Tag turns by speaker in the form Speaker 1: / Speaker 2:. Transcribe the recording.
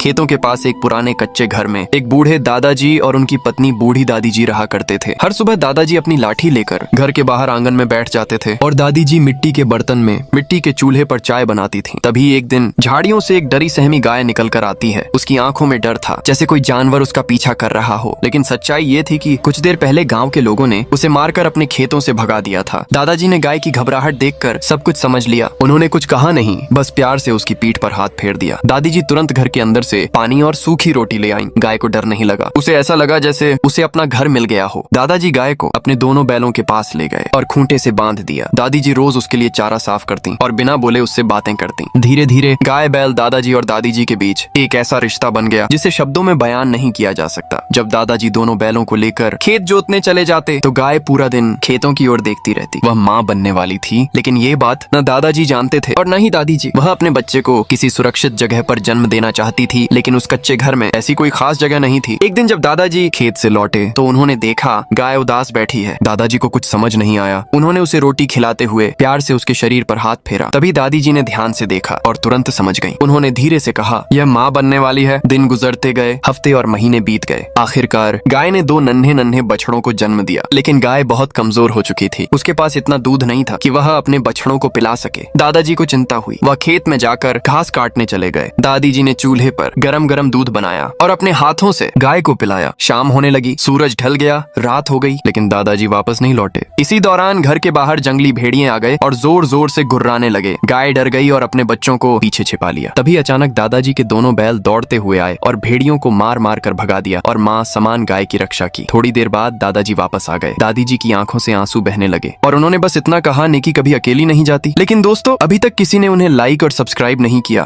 Speaker 1: खेतों के पास एक पुराने कच्चे घर में एक बूढ़े दादाजी और उनकी पत्नी बूढ़ी दादी जी रहा करते थे। हर सुबह दादाजी अपनी लाठी लेकर घर के बाहर आंगन में बैठ जाते थे और दादी जी मिट्टी के बर्तन में मिट्टी के चूल्हे पर चाय बनाती थी। तभी एक दिन झाड़ियों से एक डरी सहमी गाय निकल कर आती है। उसकी आंखों में डर था, जैसे कोई जानवर उसका पीछा कर रहा हो। लेकिन सच्चाई ये थी कि कुछ देर पहले गाँव के लोगों ने उसे मारकर अपने खेतों से भगा दिया था। दादाजी ने गाय की घबराहट देखकर सब कुछ समझ लिया। उन्होंने कुछ कहा नहीं, बस प्यार से उसकी पीठ पर हाथ फेर दिया। दादी जी तुरंत घर के अंदर से पानी और सूखी रोटी ले आईं। गाय को डर नहीं लगा, उसे ऐसा लगा जैसे उसे अपना घर मिल गया हो। दादाजी गाय को अपने दोनों बैलों के पास ले गए और खूंटे से बांध दिया। दादी जी रोज उसके लिए चारा साफ करती और बिना बोले उससे बातें करती। धीरे धीरे गाय बैल दादाजी और दादी जी के बीच एक ऐसा रिश्ता बन गया जिसे शब्दों में बयान नहीं किया जा सकता। जब दादाजी दोनों बैलों को लेकर खेत जोतने चले जाते तो गाय पूरा दिन खेतों की ओर देखती रहती। वह माँ बनने वाली थी, लेकिन ये बात न दादाजी जानते थे और न ही दादी जी। वह अपने बच्चे को किसी सुरक्षित जगह पर जन्म देना चाहती थी, लेकिन उस कच्चे घर में ऐसी कोई खास जगह नहीं थी। एक दिन जब दादाजी खेत से लौटे तो उन्होंने देखा गाय उदास बैठी है। दादाजी को कुछ समझ नहीं आया। उन्होंने उसे रोटी खिलाते हुए प्यार से उसके शरीर पर हाथ फेरा। तभी दादी जी ने ध्यान से देखा और तुरंत समझ गई। उन्होंने धीरे से कहा, यह माँ बनने वाली है। दिन गुजरते गए, हफ्ते और महीने बीत गए। आखिरकार गाय ने दो नन्हे नन्हे बछड़ों को जन्म दिया। लेकिन गाय बहुत कमजोर हो चुकी थी। उसके पास इतना दूध नहीं था कि वह अपने बछड़ों को पिला सके। दादाजी को चिंता हुई। वह खेत में जाकर घास काटने चले गए। दादी जी ने चूल्हे पर गरम गरम दूध बनाया और अपने हाथों से गाय को पिलाया। शाम होने लगी, सूरज ढल गया, रात हो गई, लेकिन दादाजी वापस नहीं लौटे। इसी दौरान घर के बाहर जंगली भेड़िए आ गए और जोर जोर से गुर्राने लगे। गाय डर गई और अपने बच्चों को पीछे छिपा लिया। तभी अचानक दादाजी के दोनों बैल दौड़ते हुए आए और भेड़ियों को मार मार कर भगा दिया और माँ समान गाय की रक्षा की। थोड़ी देर बाद दादाजी वापस आ गए। दादी जी की आंखों से आंसू बहने लगे और उन्होंने बस इतना कहा, नेकी कभी अकेली नहीं जाती। लेकिन दोस्तों, अभी तक किसी ने उन्हें लाइक और सब्सक्राइब नहीं किया।